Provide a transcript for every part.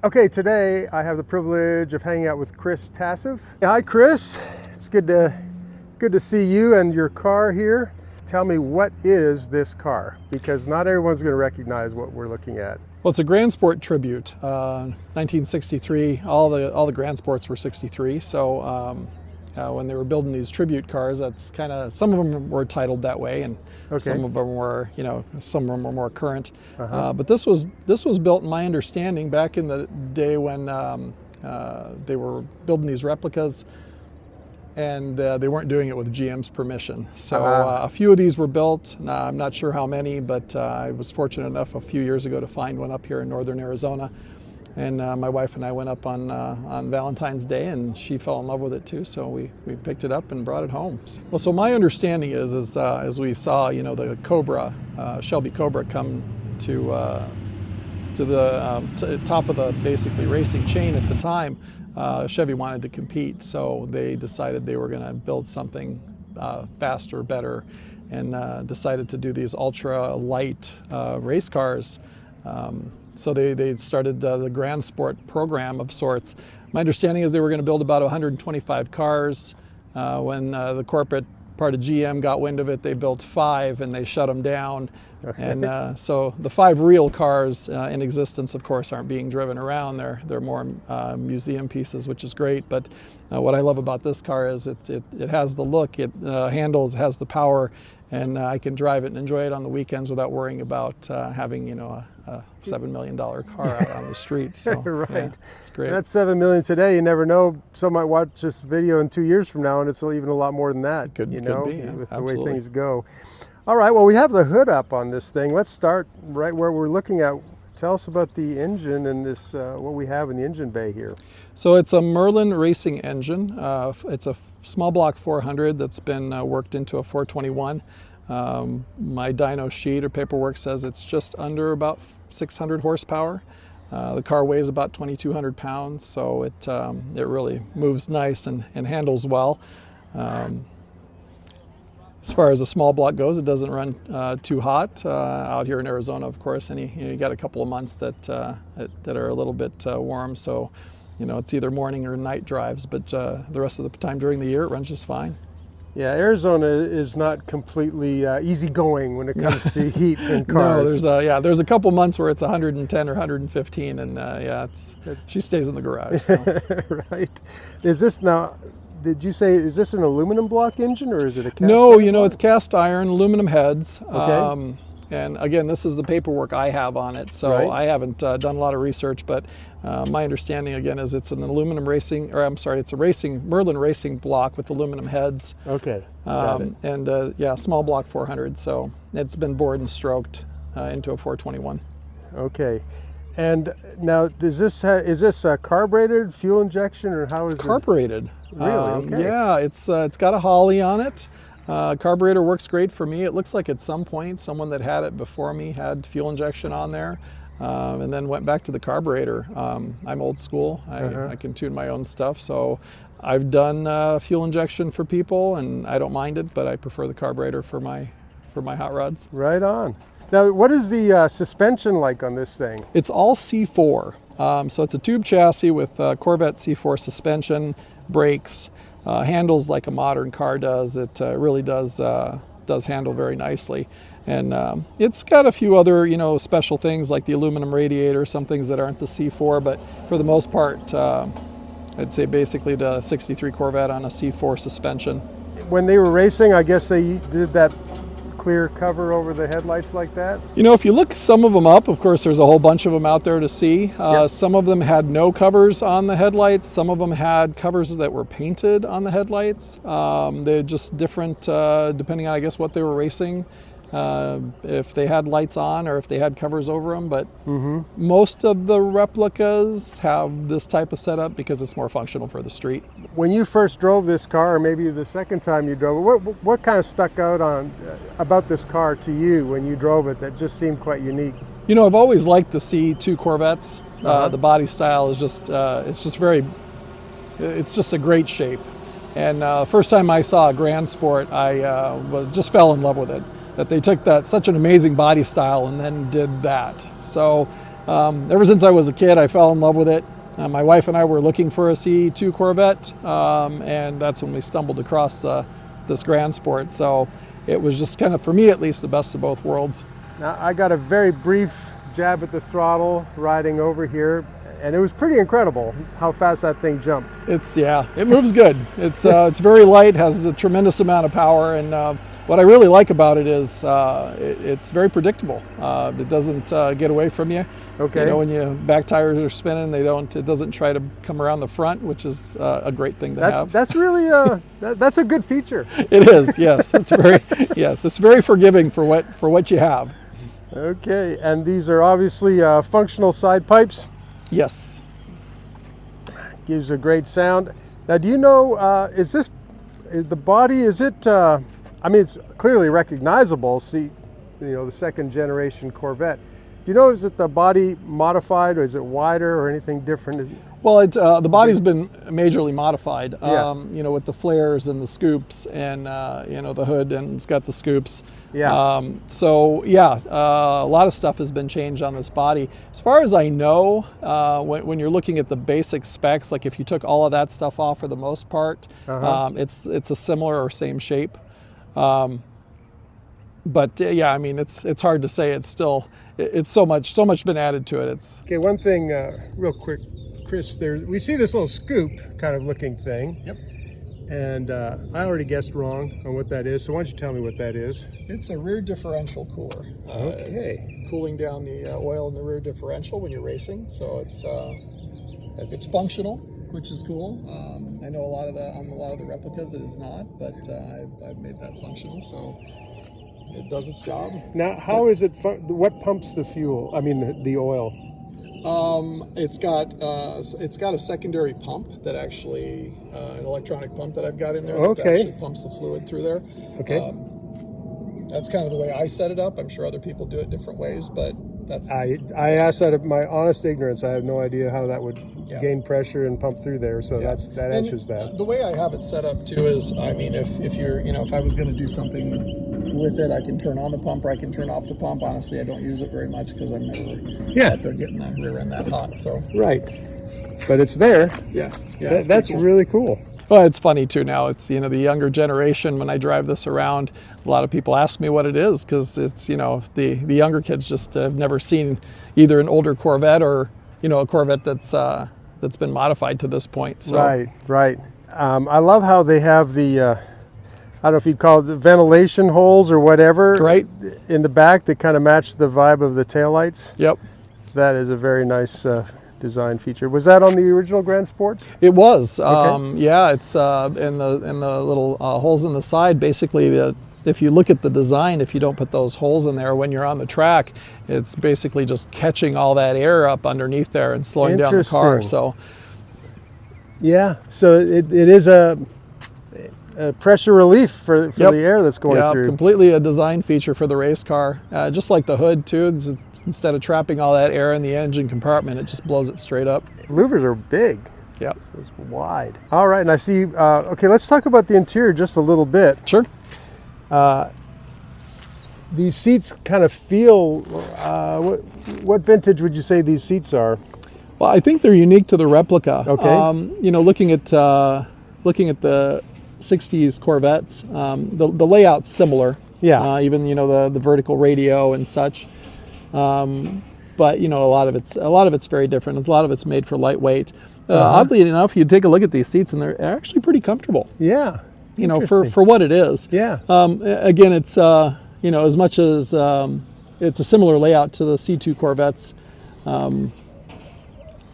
Okay, today I have the privilege of hanging out with Chris Tasev. Hi, Chris. It's good to see you and your car here. Tell me, what is this car? Because not everyone's going to recognize what we're looking at. Well, it's a Grand Sport Tribute, 1963. All the Grand Sports were 63. So when they were building these tribute cars, that's kind of, some of them were titled that way, and some of them were, some of them were more current. But this was built, in my understanding, back in the day when they were building these replicas, and they weren't doing it with GM's permission. So a few of these were built. I'm not sure how many, but I was fortunate enough a few years ago to find one up here in northern Arizona. And my wife and I went up on Valentine's Day, and she fell in love with it too. So we picked it up and brought it home. Well, so my understanding is as we saw, the Cobra, Shelby Cobra, come to the top of the basically racing chain at the time, Chevy wanted to compete, so they decided they were going to build something faster, better, and decided to do these ultra light race cars. So they started the Grand Sport program of sorts. My understanding is they were going to build about 125 cars. When the corporate part of GM got wind of it, they built 5 and they shut them down. And so the 5 real cars in existence, of course, aren't being driven around. They're more museum pieces, which is great. But what I love about this car is it has the look, it handles, has the power, and I can drive it and enjoy it on the weekends without worrying about having a $7 million car out on the street. So, right. Yeah, it's great. That's $7 million today. You never know. Some might watch this video in 2 years from now, and it's even a lot more than that. Could be, yeah, with absolutely. The way things go. All right. Well, we have the hood up on this thing. Let's start right where we're looking at. Tell us about the engine and this what we have in the engine bay here. So it's a Merlin racing engine. It's a small block 400 that's been worked into a 421. My dyno sheet or paperwork says it's just under about 600 horsepower. The car weighs about 2,200 pounds, so it really moves nice and handles well. As far as the small block goes, it doesn't run too hot. Out here in Arizona, of course, and you got a couple of months that are a little bit warm, so it's either morning or night drives, but the rest of the time during the year it runs just fine. Yeah, Arizona is not completely easygoing when it comes to heat in cars. No, there's a couple months where it's 110 or 115, and she stays in the garage. So. Right. Is this now? Did you say, is this an aluminum block engine or is it a cast No, iron block? It's cast iron, aluminum heads. Okay. And again, this is the paperwork I have on it, so right. I haven't done a lot of research, but my understanding again is it's an aluminum racing, or I'm sorry, it's a Merlin racing block with aluminum heads. Okay. Got it. And small block 400, so it's been bored and stroked into a 421. Okay. And now, is this carbureted, fuel injection, or how is it? It's carbureted. Really? Okay. Yeah, it's got a Holly on it. Carburetor works great for me. It looks like at some point someone that had it before me had fuel injection on there, and then went back to the carburetor. I'm old school. I can tune my own stuff, so I've done fuel injection for people, and I don't mind it, but I prefer the carburetor for my hot rods. Right on. Now, what is the suspension like on this thing? It's all C4. So it's a tube chassis with Corvette C4 suspension, brakes, handles like a modern car does. It really does handle very nicely. And it's got a few other, special things like the aluminum radiator, some things that aren't the C4, but for the most part, I'd say basically the 63 Corvette on a C4 suspension. When they were racing, I guess they did that clear cover over the headlights like that? If you look some of them up, of course there's a whole bunch of them out there to see. Yep. Some of them had no covers on the headlights. Some of them had covers that were painted on the headlights. They're just different depending on, I guess, what they were racing. If they had lights on or if they had covers over them, but most of the replicas have this type of setup because it's more functional for the street. When you first drove this car, or maybe the second time you drove it, what kind of stuck out about this car to you when you drove it that just seemed quite unique? I've always liked the C2 Corvettes. The body style is just, it's just a great shape. And first time I saw a Grand Sport, I just fell in love with it. That they took such an amazing body style and then did that. So Ever since I was a kid, I fell in love with it. My wife and I were looking for a C2 Corvette, and that's when we stumbled across this Grand Sport. So it was just kind of, for me at least, the best of both worlds. Now, I got a very brief jab at the throttle riding over here, and it was pretty incredible how fast that thing jumped. It moves good. It's very light, has a tremendous amount of power, and what I really like about it is it's very predictable. It doesn't get away from you. Okay. You know, when your back tires are spinning, it doesn't try to come around the front, which is a great thing to have. That's really that's a good feature. It is, yes. It's very forgiving for what you have. Okay, and these are obviously functional side pipes. Yes. Gives a great sound. Now, do you know, is the body, is it, I mean, it's clearly recognizable, see, you know, the second generation Corvette. Do you know, is it the body modified, or is it wider, or anything different? Well, the body's been majorly modified, Yeah. you know, with the flares and the scoops, and you know, the hood, and it's got the scoops. Yeah. So yeah, a lot of stuff has been changed on this body. As far as I know, when you're looking at the basic specs, like if you took all of that stuff off for the most part, it's a similar or same shape. But yeah, I mean, it's hard to say. It's so much been added to it. Okay, one thing real quick, Chris, we see this little scoop kind of looking thing. Yep. And I already guessed wrong on what that is, so why don't you tell me what that is? It's a rear differential cooler. Okay. It's cooling down the oil in the rear differential when you're racing, so it's functional, which is cool. I know on a lot of the replicas it is not, but I've made that functional, so it does its job. Now, how is it? What pumps the fuel? I mean, the oil. It's got a secondary pump that actually an electronic pump that I've got in there that actually pumps the fluid through there. Okay. That's kind of the way I set it up. I'm sure other people do it different ways, but that's... I asked out of my honest ignorance. I have no idea how that would gain pressure and pump through there, so that answers that. The way I have it set up too is, I mean, if you're, you know, if I was going to do something with it, I can turn on the pump or I can turn off the pump. Honestly, I don't use it very much because I'm never out there getting that rear end that hot. So right, but it's there. Yeah, that's cool. Really cool. Well, it's funny too now. It's, you know, the younger generation, when I drive this around, a lot of people ask me what it is, because it's, you know, the younger kids just have never seen either an older Corvette or, you know, a Corvette that's been modified to this point. So. Right. I love how they have the I don't know if you'd call it the ventilation holes or whatever, right, in the back that kind of match the vibe of the taillights. Yep. That is a very nice design feature. Was that on the original Grand Sport? It was. Okay. Yeah, it's in the little holes in the side. Basically, if you look at the design, if you don't put those holes in there when you're on the track, it's basically just catching all that air up underneath there and slowing down the car. So. Yeah. So it is a pressure relief for the air that's going through. Yeah, completely a design feature for the race car. Just like the hood too, instead of trapping all that air in the engine compartment, it just blows it straight up. Louvers are big. Yep. It's wide. All right, and I see, okay, let's talk about the interior just a little bit. Sure. These seats kind of feel, what vintage would you say these seats are? Well, I think they're unique to the replica. Okay. You know, looking at the 60s Corvettes, the layout's similar. Yeah. Even, you know, the vertical radio and such. But you know, a lot of it's very different. A lot of it's made for lightweight. Oddly enough, you take a look at these seats and they're actually pretty comfortable. Yeah. You know, for what it is. Yeah. Again, it's you know, as much as it's a similar layout to the C2 Corvettes.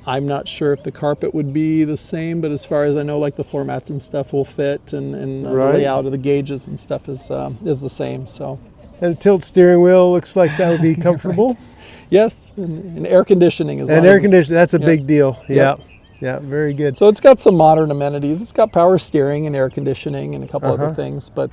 I'm not sure if the carpet would be the same, but as far as I know, like the floor mats and stuff will fit, and the layout of the gauges and stuff is the same. So. And the tilt steering wheel looks like that would be comfortable. Right. Yes, and air conditioning is. And air conditioning, that's a big deal. Yeah. Yeah, very good. So it's got some modern amenities. It's got power steering and air conditioning and a couple other things, but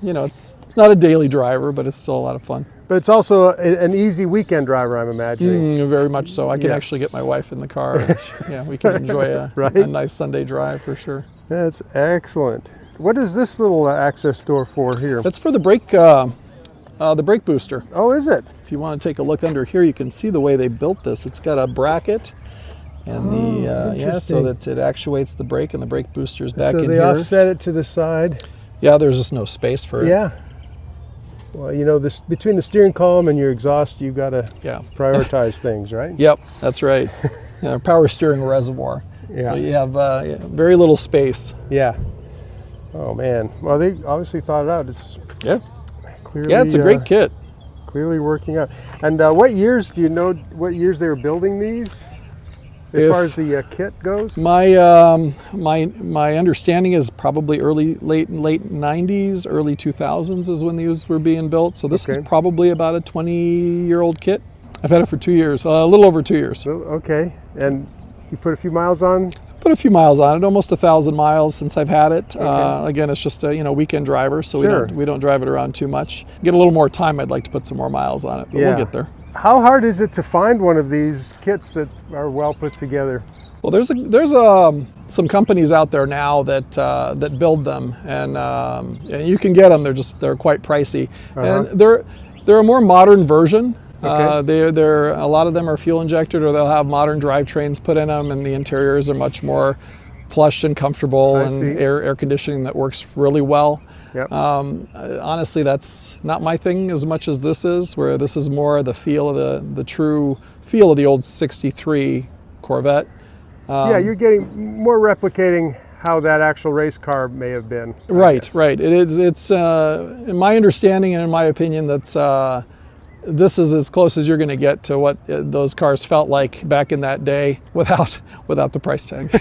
you know, it's not a daily driver, but it's still a lot of fun. But it's also an easy weekend driver, I'm imagining. Very much so. I can actually get my wife in the car. And, we can enjoy a nice Sunday drive for sure. That's excellent. What is this little access door for here? That's for the brake The brake booster. Oh, is it? If you want to take a look under here, you can see the way they built this. It's got a bracket, and so that it actuates the brake, and the brake booster's back in here. So they offset it to the side. Yeah, there's just no space for it. Yeah. Well, you know, this between the steering column and your exhaust, you've got to prioritize things, right? Yep, that's right. Power steering reservoir. Yeah. So you have very little space. Yeah. Oh man. Well, they obviously thought it out. It's clearly. Yeah, it's a great kit. Clearly working out. And what years do you know? What years they were building these? As far as the kit goes? My understanding is probably late 90s, early 2000s is when these were being built. So this is probably about a 20-year-old kit. I've had it for 2 years, a little over 2 years. Okay, and you put a few miles on? Put a few miles on it, almost 1,000 miles since I've had it. Again, it's just a weekend driver, so we don't drive it around too much. Get a little more time, I'd like to put some more miles on it, but we'll get there. How hard is it to find one of these kits that are well put together? Well, there's some companies out there now that build them, and you can get them. They're quite pricey, and they're a more modern version. They're a lot of them are fuel injected, or they'll have modern drivetrains put in them, and the interiors are much more plush and comfortable, and air conditioning that works really well. Yep. Honestly, that's not my thing as much as this is, where this is more the feel of the true feel of the old '63 Corvette. Yeah, you're getting more replicating how that actual race car may have been. Right. It's in my understanding and in my opinion, that's this is as close as you're going to get to what those cars felt like back in that day without the price tag.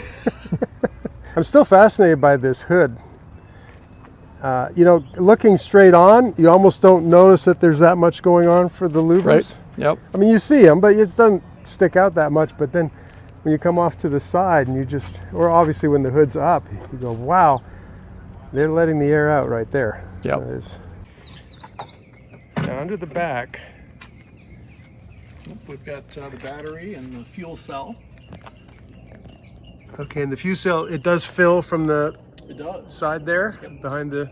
I'm still fascinated by this hood. You know, looking straight on, you almost don't notice that there's that much going on for the louvers. Right. Yep. I mean, you see them, but it doesn't stick out that much. But then when you come off to the side and or obviously when the hood's up, you go, wow, they're letting the air out right there. Yep. Now under the back, we've got the battery and the fuel cell. Okay, and the fuel cell, it does fill from the side there, Yep. behind the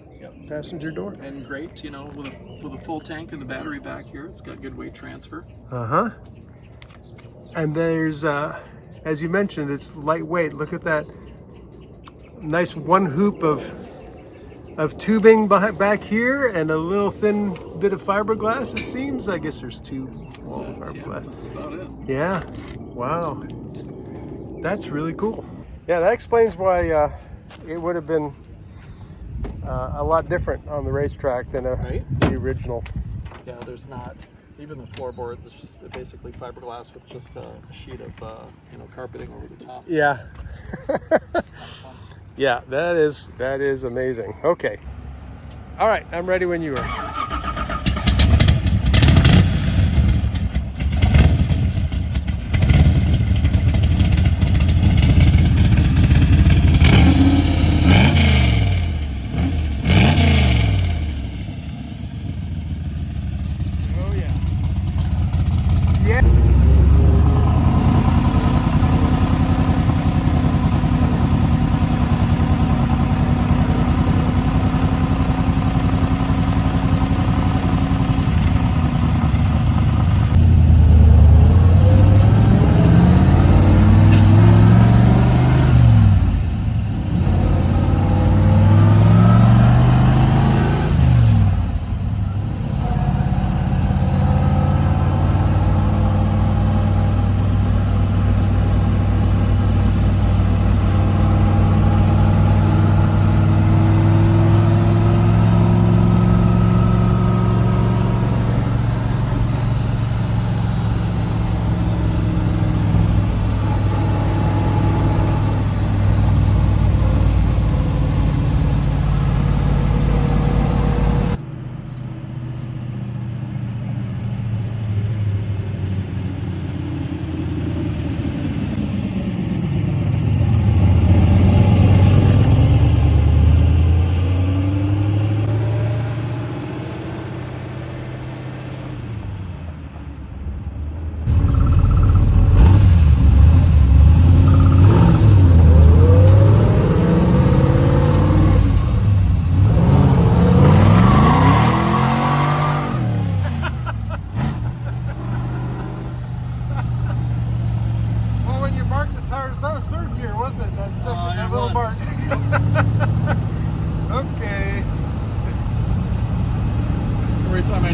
passenger door. And great, you know, with a full tank and the battery back here, it's got good weight transfer. And there's, as you mentioned, it's lightweight. Look at that nice one hoop of tubing back here, and a little thin bit of fiberglass, it seems. I guess there's two fiberglass. That's about it. Yeah, wow. That's really cool. Yeah, that explains why it would have been a lot different on the racetrack than the original. Yeah, there's not, even the floorboards, it's just basically fiberglass with just a sheet of carpeting over the top. Yeah. Yeah, that is amazing. Okay. All right, I'm ready when you are.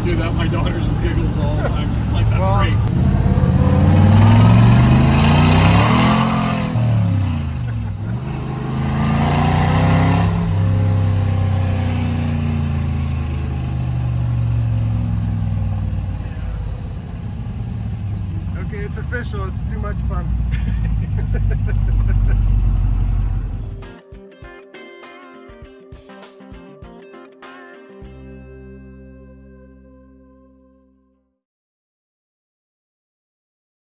do that, my daughter just giggles all the time. She's like, that's great. Okay, it's official. It's too much fun.